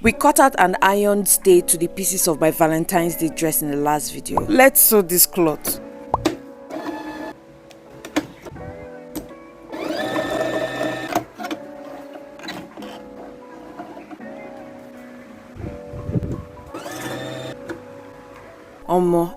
We cut out an iron stay to the pieces of my Valentine's Day dress in the last video. Let's sew this cloth.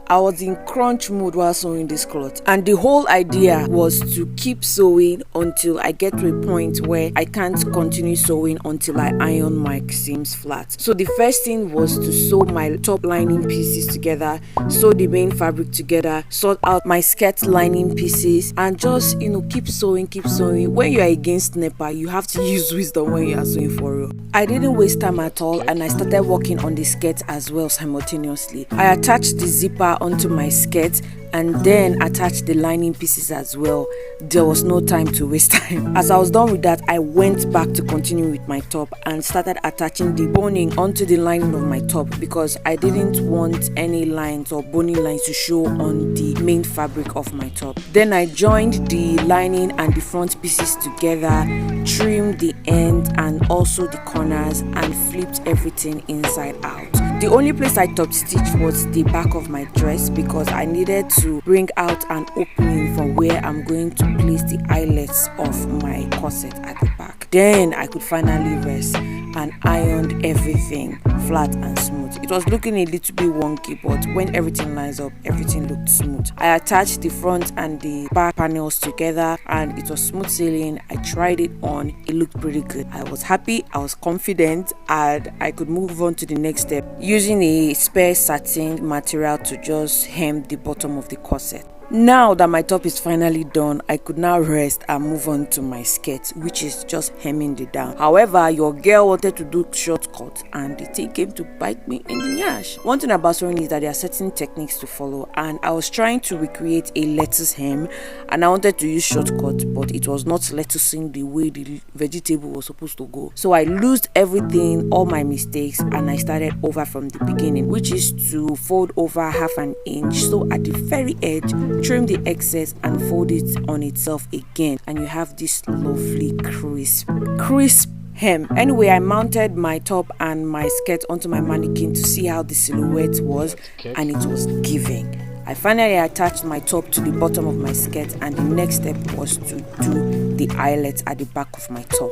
I was in crunch mood while sewing this cloth, and the whole idea was to keep sewing until I get to a point where I can't continue sewing until I iron my seams flat. So the first thing was to sew my top lining pieces together, sew the main fabric together, sort out my skirt lining pieces, and just keep sewing. When you are against NEPA, you have to use wisdom when you are sewing for real. I didn't waste time at all, and I started working on the skirt as well simultaneously. I attached the zipper onto my skirt and then attached the lining pieces as well. There was no time to waste time. As I was done with that, I went back to continue with my top and started attaching the boning onto the lining of my top because I didn't want any lines or boning lines to show on the main fabric of my top. Then I joined the lining and the front pieces together, trimmed the end and also the corners, and flipped everything inside out. The only place I top stitched was the back of my dress because I needed to bring out an opening from where I'm going to place the eyelets of my corset at the back. Then I could finally rest and ironed everything flat and smooth. It was looking a little bit wonky, but when everything lines up, everything looked smooth. I attached the front and the back panels together and it was smooth sailing. I tried it on, it looked pretty good. I was happy, I was confident, and I could move on to the next step using a spare satin material to just hem the bottom of the corset. Now that my top is finally done, I could now rest and move on to my skirt, which is just hemming it down. However, your girl wanted to do shortcut and the thing came to bite me in the ass. One thing about sewing is that there are certain techniques to follow, and I was trying to recreate a lettuce hem and I wanted to use shortcut, but it was not lettucing the way the vegetable was supposed to go. So I loosed everything, all my mistakes, and I started over from the beginning, which is to fold over half an inch, so at the very edge, trim the excess and fold it on itself again, and you have this lovely crisp hem. Anyway, I mounted my top and my skirt onto my mannequin to see how the silhouette was, and it was giving. I finally attached my top to the bottom of my skirt, and the next step was to do the eyelets at the back of my top.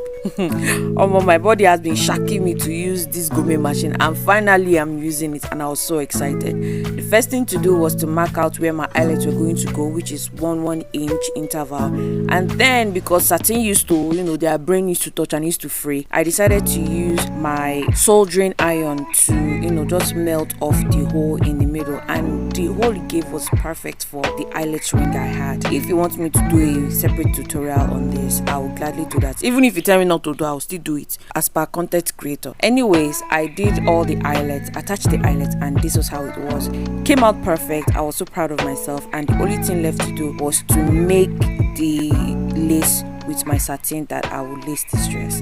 My body has been shacking me to use this gourmet machine, and finally I'm using it, and I was so excited. The first thing to do was to mark out where my eyelets were going to go, which is 1 inch interval. And then, because satin used to, their brain used to touch and used to fray, I decided to use my soldering iron to, just melt off the hole in the middle, and the hole it gave was perfect for the eyelet ring I had. If you want me to do a separate tutorial on this, I will gladly do that. Even if you tell me not to do, I'll still do it as per content creator. Anyways, I did all the eyelets, attached the eyelets, and this was how it was. Came out perfect. I was so proud of myself, and the only thing left to do was to make the lace with my satin that I would lace this dress.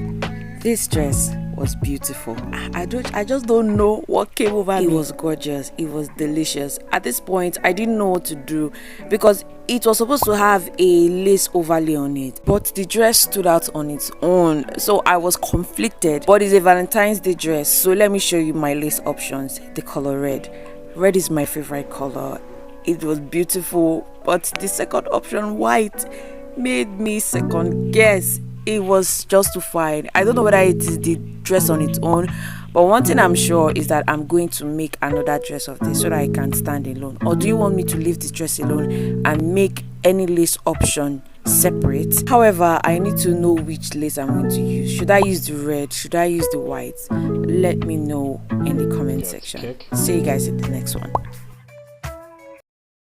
This dress was beautiful. I just don't know what came over me. It was gorgeous. It was delicious. At this point, I didn't know what to do because it was supposed to have a lace overlay on it, but the dress stood out on its own, so I was conflicted. But it's a Valentine's Day dress, so let me show you my lace options. The color red. Red is my favorite color. It was beautiful, but the second option, white, made me second guess. It was justified. I don't know whether it is the dress on its own, but one thing I'm sure is that I'm going to make another dress of this so that I can stand alone. Or do you want me to leave this dress alone and make any lace option separate? However, I need to know which lace I'm going to use. Should I use the red? Should I use the white? Let me know in the comment section. See you guys in the next one.